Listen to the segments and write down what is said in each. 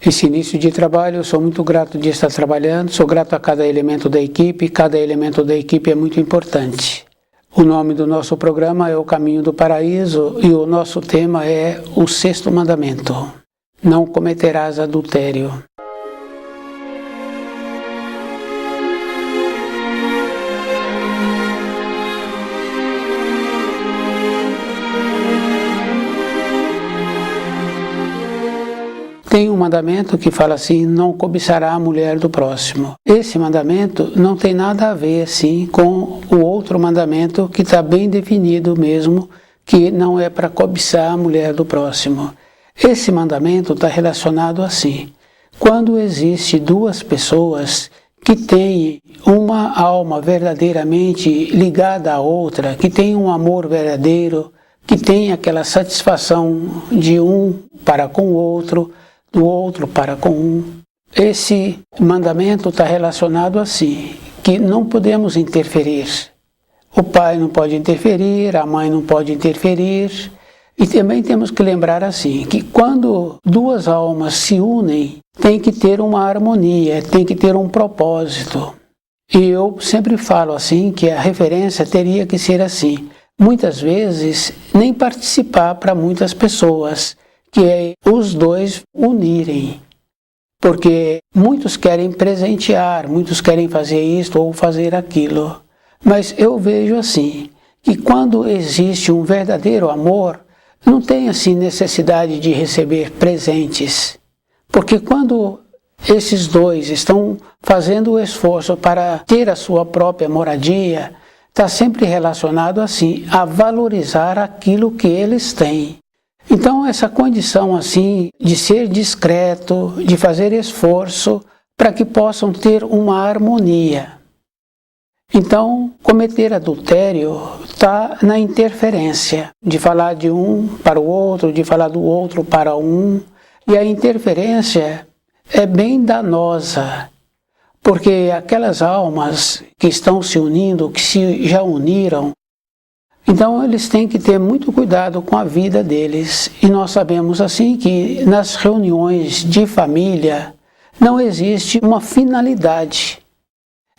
Esse início de trabalho, eu sou muito grato de estar trabalhando, sou grato a cada elemento da equipe é muito importante. O nome do nosso programa é O Caminho do Paraíso e o nosso tema é o Sexto Mandamento: não cometerás adultério. Tem um mandamento que fala assim: não cobiçará a mulher do próximo. Esse mandamento não tem nada a ver assim com o outro mandamento que está bem definido mesmo, que não é para cobiçar a mulher do próximo. Esse mandamento está relacionado assim: quando existe duas pessoas que têm uma alma verdadeiramente ligada à outra, que tem um amor verdadeiro, que tem aquela satisfação de um para com o outro, do outro para com um. Esse mandamento está relacionado assim, que não podemos interferir. O pai não pode interferir, a mãe não pode interferir. E também temos que lembrar assim, que quando duas almas se unem, tem que ter uma harmonia, tem que ter um propósito. E eu sempre falo assim, que a referência teria que ser assim. Muitas vezes, nem participar para muitas pessoas, que é os dois unirem, porque muitos querem presentear, muitos querem fazer isto ou fazer aquilo, mas eu vejo assim, que quando existe um verdadeiro amor, não tem assim necessidade de receber presentes, porque quando esses dois estão fazendo o esforço para ter a sua própria moradia, está sempre relacionado assim, a valorizar aquilo que eles têm. Então, essa condição assim de ser discreto, de fazer esforço para que possam ter uma harmonia. Então, cometer adultério está na interferência, de falar de um para o outro, de falar do outro para um. E a interferência é bem danosa, porque aquelas almas que estão se unindo, que se já uniram, então eles têm que ter muito cuidado com a vida deles. E nós sabemos assim que nas reuniões de família não existe uma finalidade.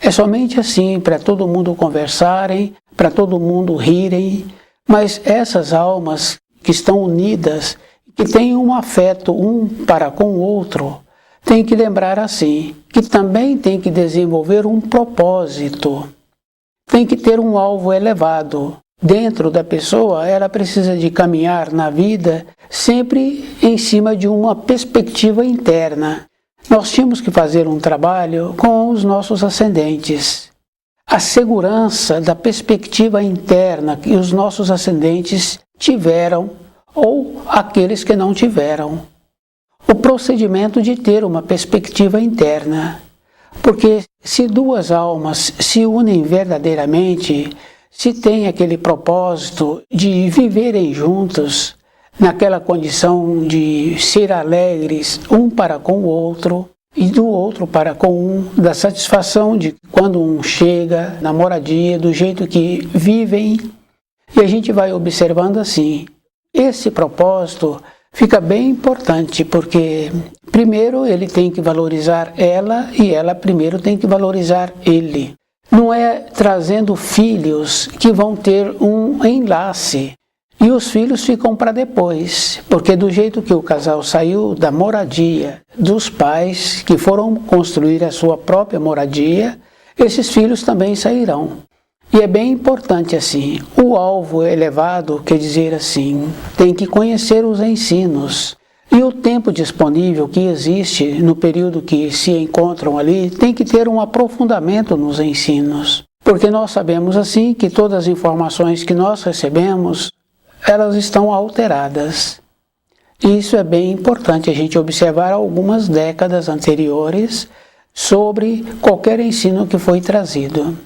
É somente assim para todo mundo conversarem, para todo mundo rirem, mas essas almas que estão unidas, que têm um afeto um para com o outro, tem que lembrar assim, que também tem que desenvolver um propósito, tem que ter um alvo elevado. Dentro da pessoa, ela precisa de caminhar na vida sempre em cima de uma perspectiva interna. Nós tínhamos que fazer um trabalho com os nossos ascendentes. A segurança da perspectiva interna que os nossos ascendentes tiveram ou aqueles que não tiveram. O procedimento de ter uma perspectiva interna. Porque se duas almas se unem verdadeiramente, se tem aquele propósito de viverem juntos, naquela condição de ser alegres um para com o outro e do outro para com um, da satisfação de quando um chega na moradia, do jeito que vivem, e a gente vai observando assim. Esse propósito fica bem importante, porque primeiro ele tem que valorizar ela e ela primeiro tem que valorizar ele. Não é trazendo filhos que vão ter um enlace. E os filhos ficam para depois, porque do jeito que o casal saiu da moradia dos pais, que foram construir a sua própria moradia, esses filhos também sairão. E é bem importante assim, o alvo elevado, quer dizer assim, tem que conhecer os ensinos. E o tempo disponível que existe no período que se encontram ali tem que ter um aprofundamento nos ensinos. Porque nós sabemos assim que todas as informações que nós recebemos, elas estão alteradas. E isso é bem importante a gente observar algumas décadas anteriores sobre qualquer ensino que foi trazido.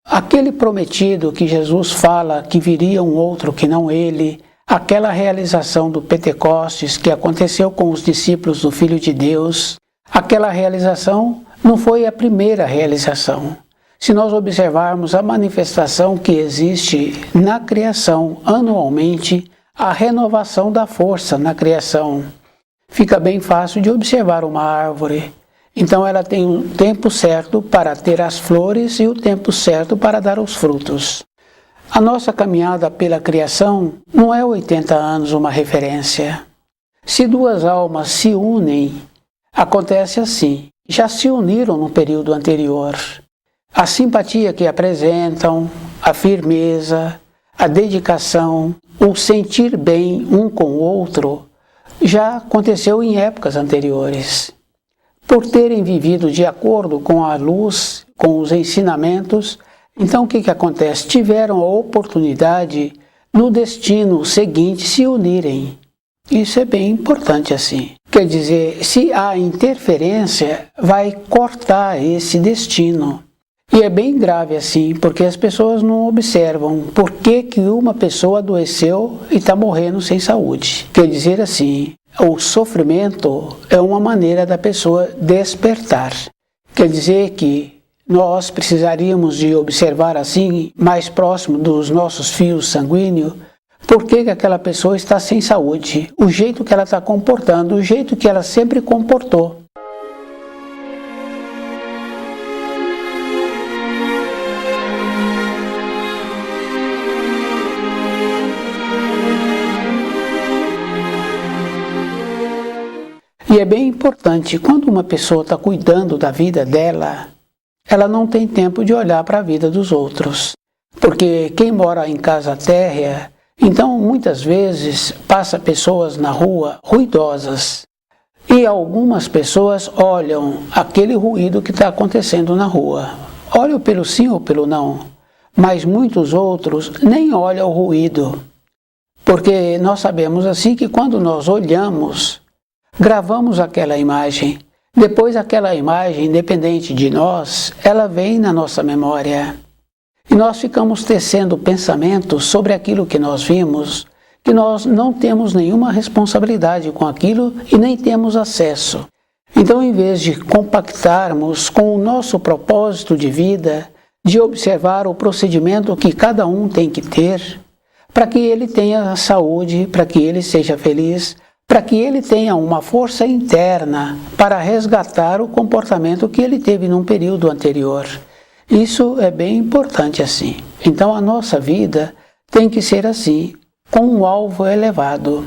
Aquele prometido que Jesus fala que viria um outro que não ele, aquela realização do Pentecostes que aconteceu com os discípulos do Filho de Deus, aquela realização não foi a primeira realização. Se nós observarmos a manifestação que existe na criação anualmente, a renovação da força na criação, fica bem fácil de observar uma árvore. Então ela tem um tempo certo para ter as flores e o tempo certo para dar os frutos. A nossa caminhada pela criação não é 80 anos uma referência. Se duas almas se unem, acontece assim. Já se uniram no período anterior. A simpatia que apresentam, a firmeza, a dedicação, o sentir bem um com o outro, já aconteceu em épocas anteriores. Por terem vivido de acordo com a luz, com os ensinamentos, então o que acontece? Tiveram a oportunidade no destino seguinte se unirem. Isso é bem importante assim. Quer dizer, se há interferência, vai cortar esse destino. E é bem grave assim, porque as pessoas não observam por que uma pessoa adoeceu e está morrendo sem saúde. Quer dizer assim, o sofrimento é uma maneira da pessoa despertar. Quer dizer que nós precisaríamos de observar assim, mais próximo dos nossos fios sanguíneos, por que aquela pessoa está sem saúde, o jeito que ela está comportando, o jeito que ela sempre comportou. E é bem importante, quando uma pessoa está cuidando da vida dela, ela não tem tempo de olhar para a vida dos outros. Porque quem mora em casa térrea, então muitas vezes passa pessoas na rua ruidosas. E algumas pessoas olham aquele ruído que está acontecendo na rua. Olham pelo sim ou pelo não. Mas muitos outros nem olham o ruído. Porque nós sabemos assim que quando nós olhamos, gravamos aquela imagem. Depois aquela imagem, independente de nós, ela vem na nossa memória. E nós ficamos tecendo pensamentos sobre aquilo que nós vimos, que nós não temos nenhuma responsabilidade com aquilo e nem temos acesso. Então, em vez de compactarmos com o nosso propósito de vida, de observar o procedimento que cada um tem que ter, para que ele tenha saúde, para que ele seja feliz, para que ele tenha uma força interna para resgatar o comportamento que ele teve num período anterior. Isso é bem importante assim. Então a nossa vida tem que ser assim, com um alvo elevado.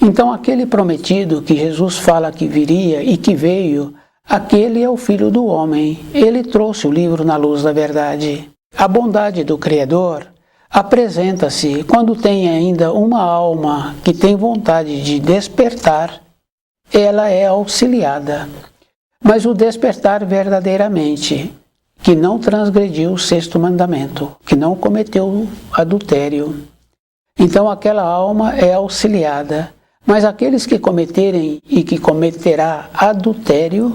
Então aquele prometido que Jesus fala que viria e que veio, aquele é o Filho do Homem. Ele trouxe o livro na luz da verdade. A bondade do Criador apresenta-se quando tem ainda uma alma que tem vontade de despertar, ela é auxiliada. Mas o despertar verdadeiramente, que não transgrediu o sexto mandamento, que não cometeu adultério. Então aquela alma é auxiliada. Mas aqueles que cometerem e que cometerá adultério,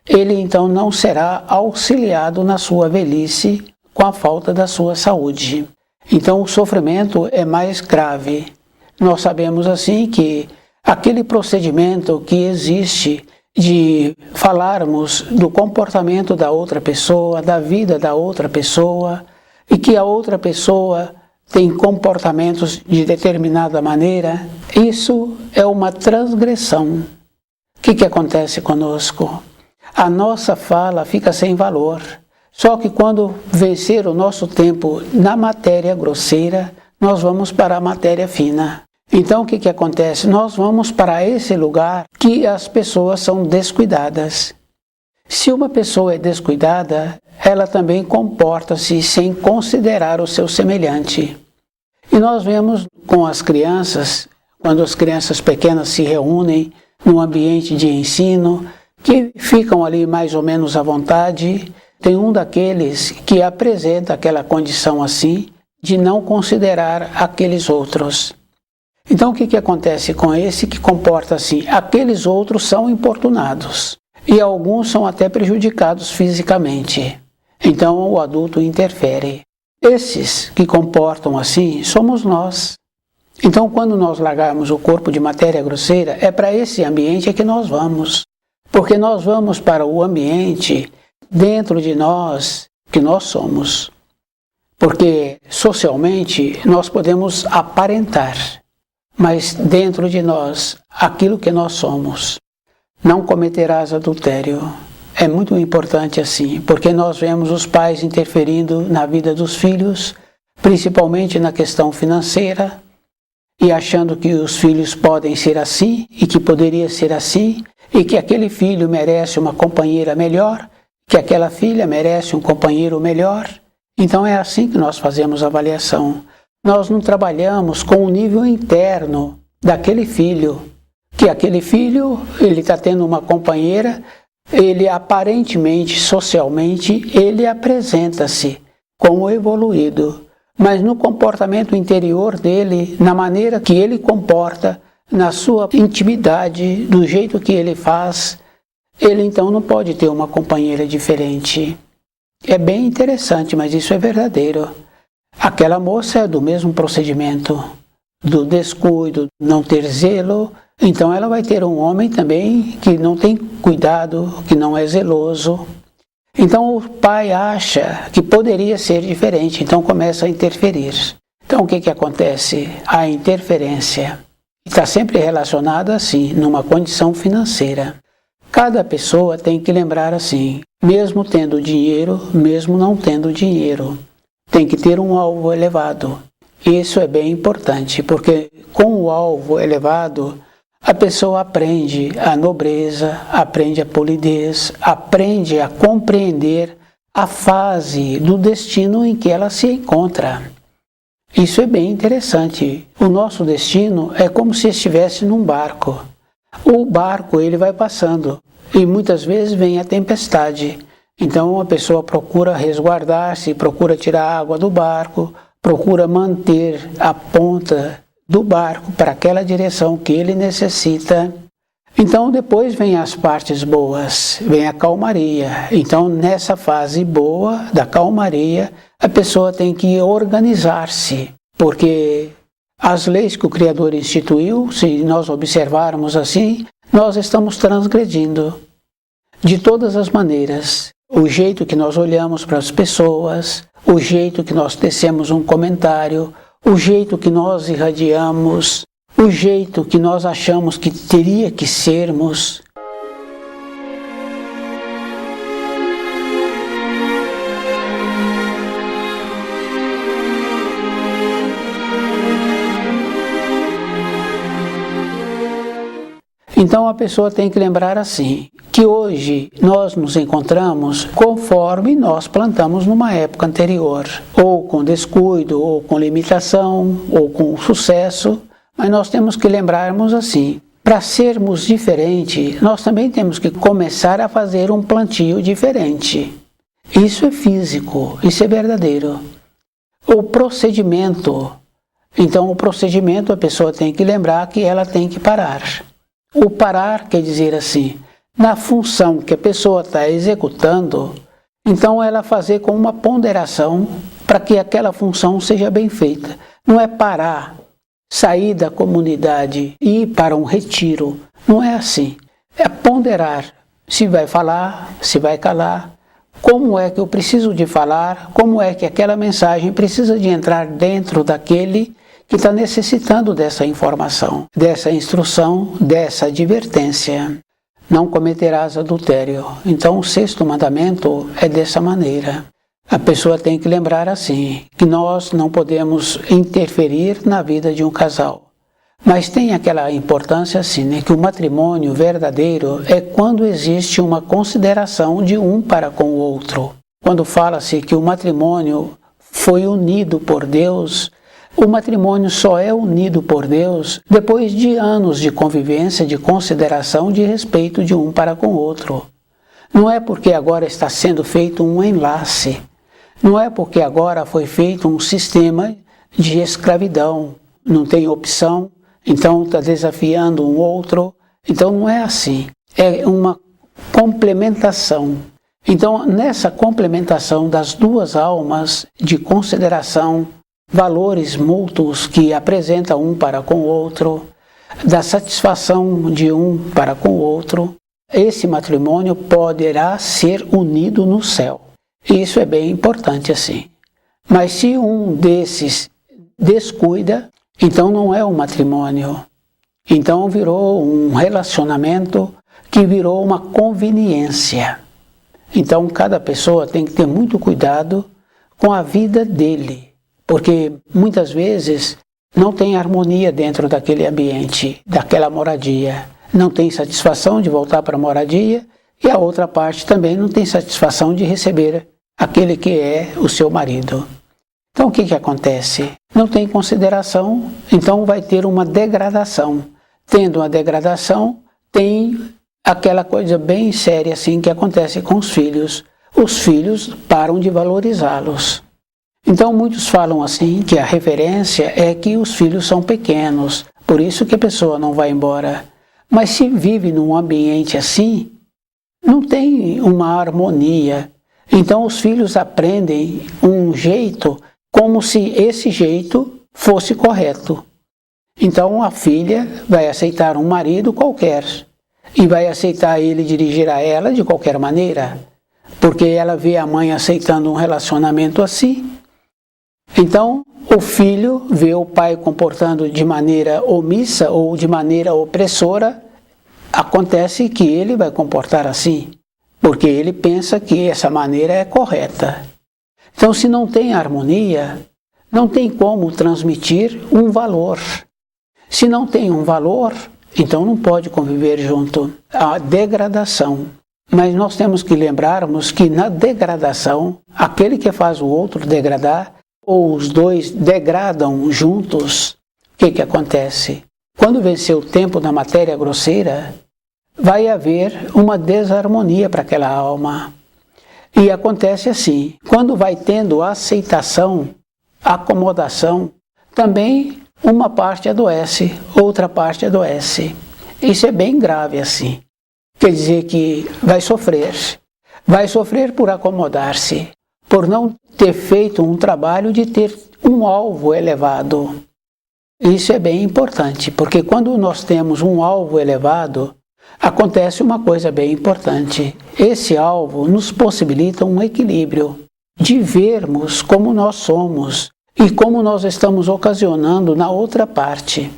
ele então não será auxiliado na sua velhice com a falta da sua saúde. Então o sofrimento é mais grave. Nós sabemos assim que aquele procedimento que existe de falarmos do comportamento da outra pessoa, da vida da outra pessoa, e que a outra pessoa tem comportamentos de determinada maneira, isso é uma transgressão. O que acontece conosco? A nossa fala fica sem valor. Só que quando vencer o nosso tempo na matéria grosseira, nós vamos para a matéria fina. Então o que acontece? Nós vamos para esse lugar que as pessoas são descuidadas. Se uma pessoa é descuidada, ela também comporta-se sem considerar o seu semelhante. E nós vemos com as crianças, quando as crianças pequenas se reúnem num ambiente de ensino, que ficam ali mais ou menos à vontade, tem um daqueles que apresenta aquela condição assim, de não considerar aqueles outros. Então o que acontece com esse que comporta assim? Aqueles outros são importunados e alguns são até prejudicados fisicamente. Então o adulto interfere. Esses que comportam assim somos nós. Então quando nós largarmos o corpo de matéria grosseira, é para esse ambiente que nós vamos. Porque nós vamos para o ambiente dentro de nós que nós somos. Porque socialmente nós podemos aparentar, mas dentro de nós, aquilo que nós somos. Não cometerás adultério. É muito importante assim, porque nós vemos os pais interferindo na vida dos filhos, principalmente na questão financeira, e achando que os filhos podem ser assim, e que poderia ser assim, e que aquele filho merece uma companheira melhor, que aquela filha merece um companheiro melhor. Então é assim que nós fazemos a avaliação. Nós não trabalhamos com o nível interno daquele filho, que aquele filho, ele está tendo uma companheira, ele aparentemente, socialmente, ele apresenta-se como evoluído, mas no comportamento interior dele, na maneira que ele comporta, na sua intimidade, do jeito que ele faz, ele então não pode ter uma companheira diferente. É bem interessante, mas isso é verdadeiro. Aquela moça é do mesmo procedimento, do descuido, não ter zelo, então ela vai ter um homem também que não tem cuidado, que não é zeloso. Então o pai acha que poderia ser diferente, então começa a interferir. Então o que acontece? A interferência está sempre relacionada assim, numa condição financeira. Cada pessoa tem que lembrar assim, mesmo tendo dinheiro, mesmo não tendo dinheiro, tem que ter um alvo elevado. Isso é bem importante, porque com o alvo elevado, a pessoa aprende a nobreza, aprende a polidez, aprende a compreender a fase do destino em que ela se encontra. Isso é bem interessante. O nosso destino é como se estivesse num barco. O barco ele vai passando e muitas vezes vem a tempestade. Então a pessoa procura resguardar-se, procura tirar a água do barco, procura manter a ponta do barco para aquela direção que ele necessita. Então depois vem as partes boas, vem a calmaria. Então nessa fase boa da calmaria, a pessoa tem que organizar-se, porque as leis que o Criador instituiu, se nós observarmos assim, nós estamos transgredindo de todas as maneiras. O jeito que nós olhamos para as pessoas, o jeito que nós tecemos um comentário, o jeito que nós irradiamos, o jeito que nós achamos que teria que sermos. Então a pessoa tem que lembrar assim, que hoje nós nos encontramos conforme nós plantamos numa época anterior, ou com descuido, ou com limitação, ou com sucesso, mas nós temos que lembrarmos assim, para sermos diferentes, nós também temos que começar a fazer um plantio diferente. Isso é físico, isso é verdadeiro. O procedimento, então o procedimento a pessoa tem que lembrar que ela tem que parar. O parar quer dizer assim, na função que a pessoa está executando, então ela fazer com uma ponderação para que aquela função seja bem feita. Não é parar, sair da comunidade e ir para um retiro. Não é assim. É ponderar se vai falar, se vai calar, como é que eu preciso de falar, como é que aquela mensagem precisa de entrar dentro daquele que está necessitando dessa informação, dessa instrução, dessa advertência. Não cometerás adultério. Então o 6º mandamento é dessa maneira. A pessoa tem que lembrar assim, que nós não podemos interferir na vida de um casal. Mas tem aquela importância assim, né, que o matrimônio verdadeiro é quando existe uma consideração de um para com o outro. Quando fala-se que o matrimônio foi unido por Deus, o matrimônio só é unido por Deus depois de anos de convivência, de consideração, de respeito de um para com o outro. Não é porque agora está sendo feito um enlace. Não é porque agora foi feito um sistema de escravidão. Não tem opção, então está desafiando um outro. Então não é assim. É uma complementação. Então, nessa complementação das duas almas de consideração, valores mútuos que apresentam um para com o outro, da satisfação de um para com o outro, esse matrimônio poderá ser unido no céu. Isso é bem importante assim. Mas se um desses descuida, então não é um matrimônio. Então virou um relacionamento que virou uma conveniência. Então cada pessoa tem que ter muito cuidado com a vida dele, porque muitas vezes não tem harmonia dentro daquele ambiente, daquela moradia. Não tem satisfação de voltar para a moradia e a outra parte também não tem satisfação de receber aquele que é o seu marido. Então o que acontece? Não tem consideração, então vai ter uma degradação. Tendo uma degradação, tem aquela coisa bem séria assim que acontece com os filhos. Os filhos param de valorizá-los. Então muitos falam assim que a referência é que os filhos são pequenos, por isso que a pessoa não vai embora. Mas se vive num ambiente assim, não tem uma harmonia. Então os filhos aprendem um jeito como se esse jeito fosse correto. Então a filha vai aceitar um marido qualquer e vai aceitar ele dirigir a ela de qualquer maneira, porque ela vê a mãe aceitando um relacionamento assim. Então o filho vê o pai comportando de maneira omissa ou de maneira opressora, acontece que ele vai comportar assim, porque ele pensa que essa maneira é correta. Então, se não tem harmonia, não tem como transmitir um valor. Se não tem um valor, então não pode conviver junto. A degradação. Mas nós temos que lembrarmos que na degradação, aquele que faz o outro degradar, ou os dois degradam juntos, o que acontece? Quando vencer o tempo da matéria grosseira, vai haver uma desarmonia para aquela alma. E acontece assim, quando vai tendo aceitação, acomodação, também uma parte adoece, outra parte adoece. Isso é bem grave assim. Quer dizer que vai sofrer por acomodar-se, por não ter feito um trabalho de ter um alvo elevado. Isso é bem importante, porque quando nós temos um alvo elevado, acontece uma coisa bem importante. Esse alvo nos possibilita um equilíbrio de vermos como nós somos e como nós estamos ocasionando na outra parte.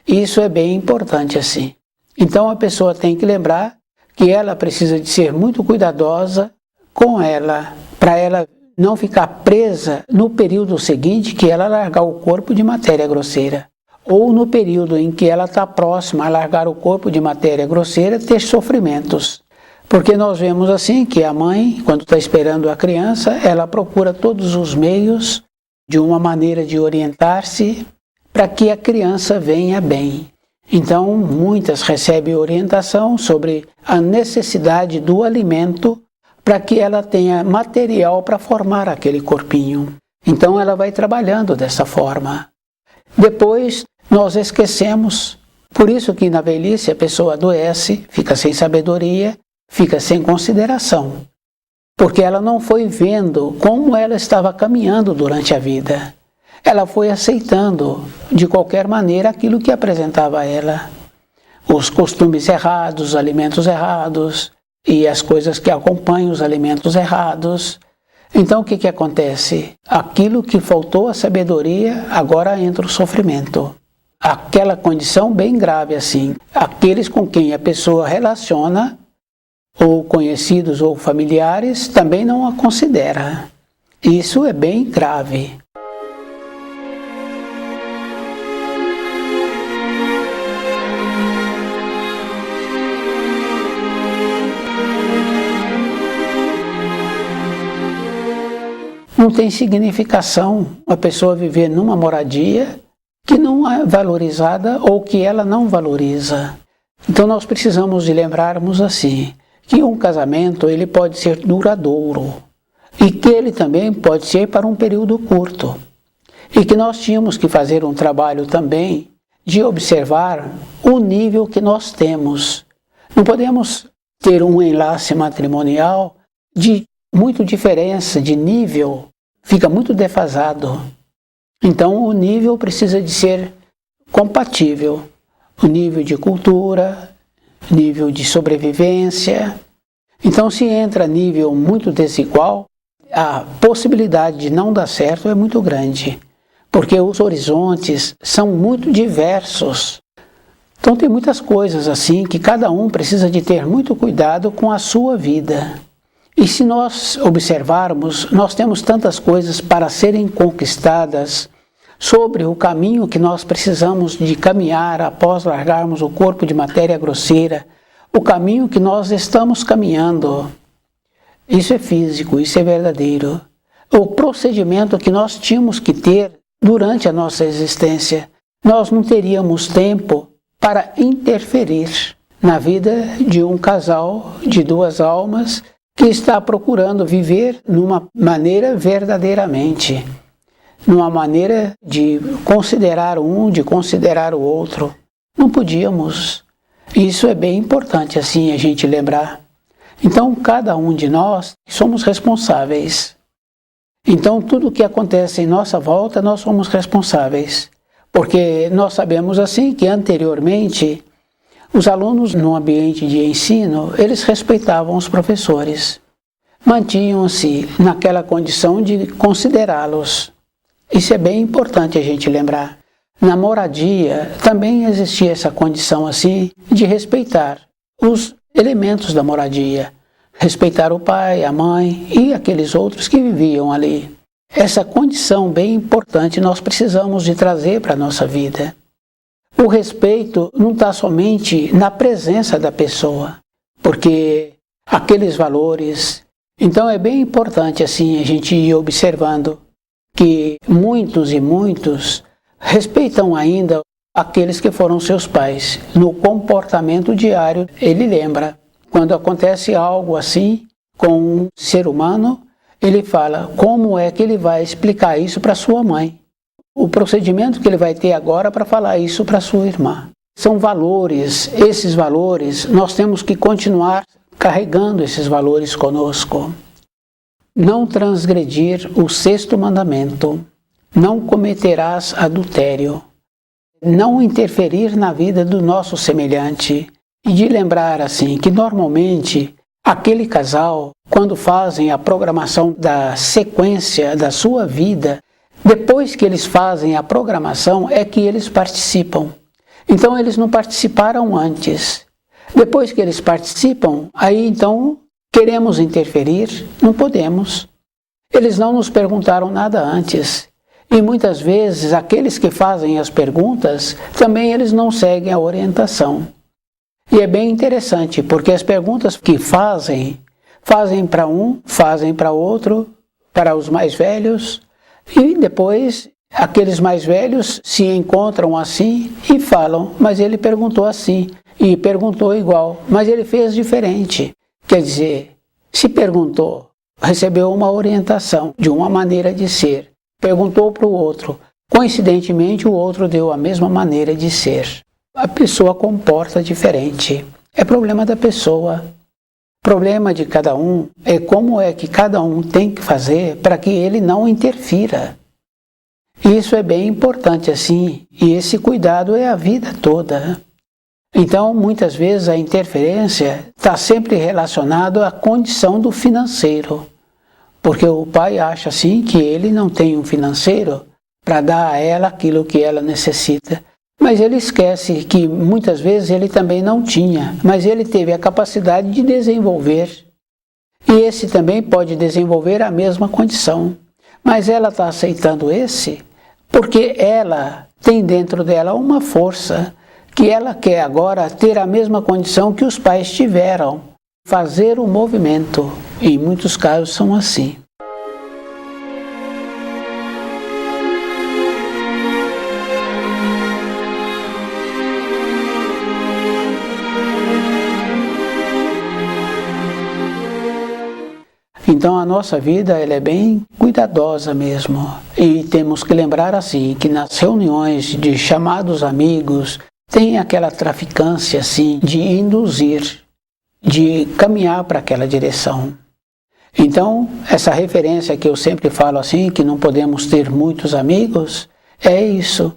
Isso é bem importante assim. Então a pessoa tem que lembrar que ela precisa de ser muito cuidadosa com ela, para ela não ficar presa no período seguinte que ela largar o corpo de matéria grosseira. Ou no período em que ela está próxima a largar o corpo de matéria grosseira, ter sofrimentos. Porque nós vemos assim que a mãe, quando está esperando a criança, ela procura todos os meios de uma maneira de orientar-se para que a criança venha bem. Então, muitas recebem orientação sobre a necessidade do alimento para que ela tenha material para formar aquele corpinho. Então, ela vai trabalhando dessa forma. Depois, nós esquecemos. Por isso que na velhice a pessoa adoece, fica sem sabedoria, fica sem consideração. Porque ela não foi vendo como ela estava caminhando durante a vida. Ela foi aceitando de qualquer maneira aquilo que apresentava a ela. Os costumes errados, os alimentos errados e as coisas que acompanham os alimentos errados. Então o que acontece? Aquilo que faltou a sabedoria, agora entra o sofrimento. Aquela condição bem grave assim. Aqueles com quem a pessoa relaciona, ou conhecidos ou familiares, também não a considera. Isso é bem grave. Não tem significação a pessoa viver numa moradia que não é valorizada ou que ela não valoriza. Então nós precisamos de lembrarmos assim, que um casamento ele pode ser duradouro e que ele também pode ser para um período curto. E que nós tínhamos que fazer um trabalho também de observar o nível que nós temos. Não podemos ter um enlace matrimonial de muita diferença de nível, fica muito defasado. Então o nível precisa de ser compatível, o nível de cultura, nível de sobrevivência. Então se entra nível muito desigual, a possibilidade de não dar certo é muito grande, porque os horizontes são muito diversos. Então tem muitas coisas assim que cada um precisa de ter muito cuidado com a sua vida. E se nós observarmos, nós temos tantas coisas para serem conquistadas sobre o caminho que nós precisamos de caminhar após largarmos o corpo de matéria grosseira, o caminho que nós estamos caminhando. Isso é físico, isso é verdadeiro. O procedimento que nós tínhamos que ter durante a nossa existência, nós não teríamos tempo para interferir na vida de um casal de duas almas que está procurando viver numa maneira verdadeiramente, numa maneira de considerar um, de considerar o outro. Não podíamos. Isso é bem importante assim a gente lembrar. Então cada um de nós somos responsáveis. Então tudo o que acontece em nossa volta nós somos responsáveis. Porque nós sabemos assim que anteriormente os alunos no ambiente de ensino, eles respeitavam os professores, mantinham-se naquela condição de considerá-los. Isso é bem importante a gente lembrar. Na moradia também existia essa condição assim de respeitar os elementos da moradia, respeitar o pai, a mãe e aqueles outros que viviam ali. Essa condição bem importante nós precisamos de trazer para a nossa vida. O respeito não está somente na presença da pessoa, porque aqueles valores... Então é bem importante assim a gente ir observando que muitos e muitos respeitam ainda aqueles que foram seus pais. No comportamento diário, ele lembra. Quando acontece algo assim com um ser humano, ele fala como é que ele vai explicar isso para sua mãe. O procedimento que ele vai ter agora para falar isso para sua irmã. São valores, esses valores, nós temos que continuar carregando esses valores conosco. Não transgredir o 6º mandamento. Não cometerás adultério. Não interferir na vida do nosso semelhante. E de lembrar assim que normalmente aquele casal, quando fazem a programação da sequência da sua vida, depois que eles fazem a programação é que eles participam. Então eles não participaram antes. Depois que eles participam, aí então queremos interferir? Não podemos. Eles não nos perguntaram nada antes. E muitas vezes aqueles que fazem as perguntas, também eles não seguem a orientação. E é bem interessante, porque as perguntas que fazem para um, fazem para outro, para os mais velhos, e depois aqueles mais velhos se encontram assim e falam, mas ele perguntou assim, e perguntou igual, mas ele fez diferente. Quer dizer, se perguntou, recebeu uma orientação de uma maneira de ser, perguntou para o outro, coincidentemente o outro deu a mesma maneira de ser. A pessoa comporta diferente. É problema da pessoa. Problema de cada um é como é que cada um tem que fazer para que ele não interfira. Isso é bem importante assim, e esse cuidado é a vida toda. Então, muitas vezes a interferência está sempre relacionada à condição do financeiro, porque o pai acha assim que ele não tem um financeiro para dar a ela aquilo que ela necessita. Mas ele esquece que muitas vezes ele também não tinha, mas ele teve a capacidade de desenvolver. E esse também pode desenvolver a mesma condição. Mas ela está aceitando esse porque ela tem dentro dela uma força que ela quer agora ter a mesma condição que os pais tiveram. Fazer o movimento. Em muitos casos são assim. Então a nossa vida ela é bem cuidadosa mesmo. E temos que lembrar assim, que nas reuniões de chamados amigos, tem aquela traficância assim de induzir, de caminhar para aquela direção. Então, essa referência que eu sempre falo assim, que não podemos ter muitos amigos, é isso.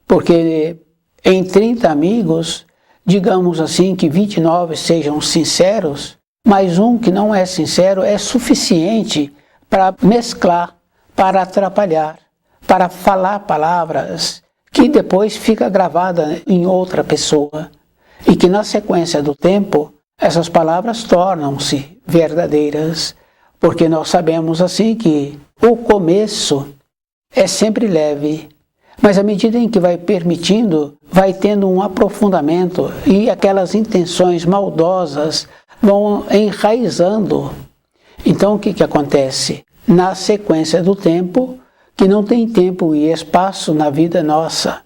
Porque em 30 amigos, digamos assim que 29 sejam sinceros, mas um que não é sincero é suficiente para mesclar, para atrapalhar, para falar palavras que depois fica gravada em outra pessoa e que na sequência do tempo essas palavras tornam-se verdadeiras, porque nós sabemos assim que o começo é sempre leve, mas à medida em que vai permitindo, vai tendo um aprofundamento e aquelas intenções maldosas vão enraizando. Então o que acontece? Na sequência do tempo, que não tem tempo e espaço na vida nossa,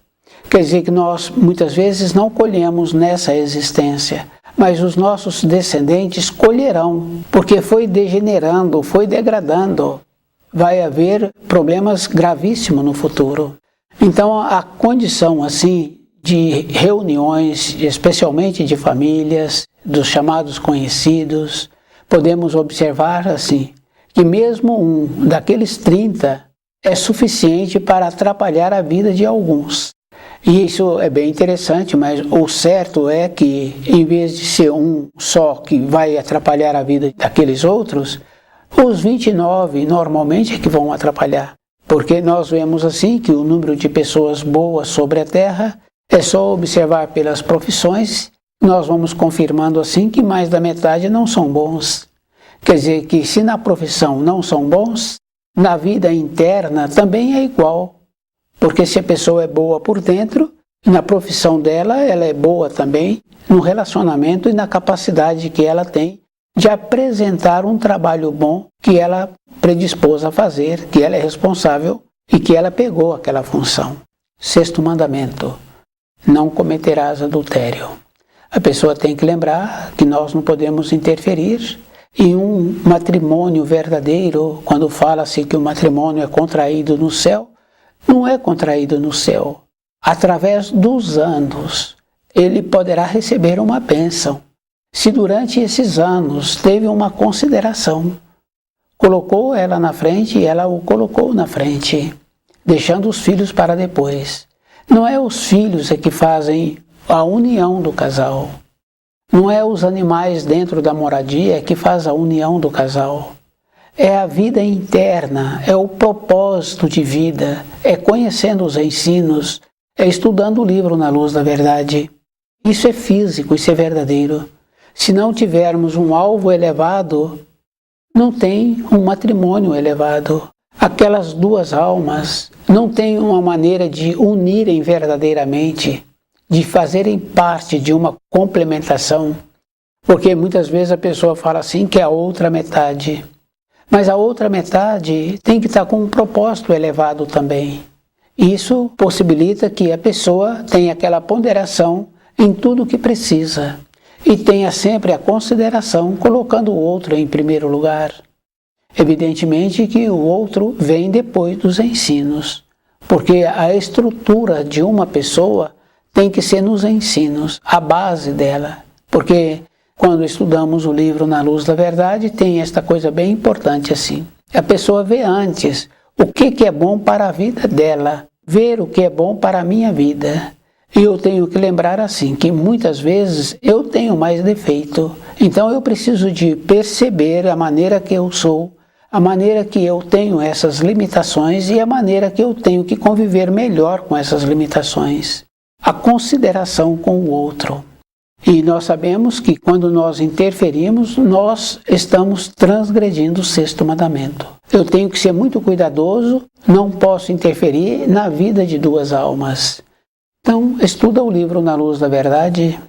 quer dizer que nós muitas vezes não colhemos nessa existência, mas os nossos descendentes colherão, porque foi degenerando, foi degradando. Vai haver problemas gravíssimos no futuro. Então a condição assim de reuniões, especialmente de famílias, dos chamados conhecidos, podemos observar assim, que mesmo um daqueles 30 é suficiente para atrapalhar a vida de alguns. E isso é bem interessante, mas o certo é que, em vez de ser um só que vai atrapalhar a vida daqueles outros, os 29 normalmente é que vão atrapalhar. Porque nós vemos assim que o número de pessoas boas sobre a Terra é só observar pelas profissões, nós vamos confirmando assim que mais da metade não são bons. Quer dizer que se na profissão não são bons, na vida interna também é igual. Porque se a pessoa é boa por dentro, na profissão dela, ela é boa também, no relacionamento e na capacidade que ela tem de apresentar um trabalho bom que ela predispôs a fazer, que ela é responsável e que ela pegou aquela função. 6º mandamento: não cometerás adultério. A pessoa tem que lembrar que nós não podemos interferir em um matrimônio verdadeiro. Quando fala-se que o matrimônio é contraído no céu, não é contraído no céu. Através dos anos, ele poderá receber uma bênção. Se durante esses anos teve uma consideração, colocou ela na frente e ela o colocou na frente, deixando os filhos para depois. Não é os filhos que fazem a união do casal. Não é os animais dentro da moradia que faz a união do casal. É a vida interna, é o propósito de vida, é conhecendo os ensinos, é estudando o livro na luz da verdade. Isso é físico, isso é verdadeiro. Se não tivermos um alvo elevado, não tem um matrimônio elevado. Aquelas duas almas não têm uma maneira de unirem verdadeiramente, de fazerem parte de uma complementação. Porque muitas vezes a pessoa fala assim que é a outra metade. Mas a outra metade tem que estar com um propósito elevado também. Isso possibilita que a pessoa tenha aquela ponderação em tudo o que precisa e tenha sempre a consideração colocando o outro em primeiro lugar. Evidentemente que o outro vem depois dos ensinos, porque a estrutura de uma pessoa tem que ser nos ensinos, a base dela, porque quando estudamos o livro Na Luz da Verdade, tem esta coisa bem importante assim. A pessoa vê antes o que é bom para a vida dela, ver o que é bom para a minha vida. E eu tenho que lembrar assim, que muitas vezes eu tenho mais defeito. Então eu preciso de perceber a maneira que eu sou, a maneira que eu tenho essas limitações e a maneira que eu tenho que conviver melhor com essas limitações. A consideração com o outro. E nós sabemos que quando nós interferimos, nós estamos transgredindo o 6º mandamento. Eu tenho que ser muito cuidadoso, não posso interferir na vida de duas almas. Então, estuda o livro Na Luz da Verdade.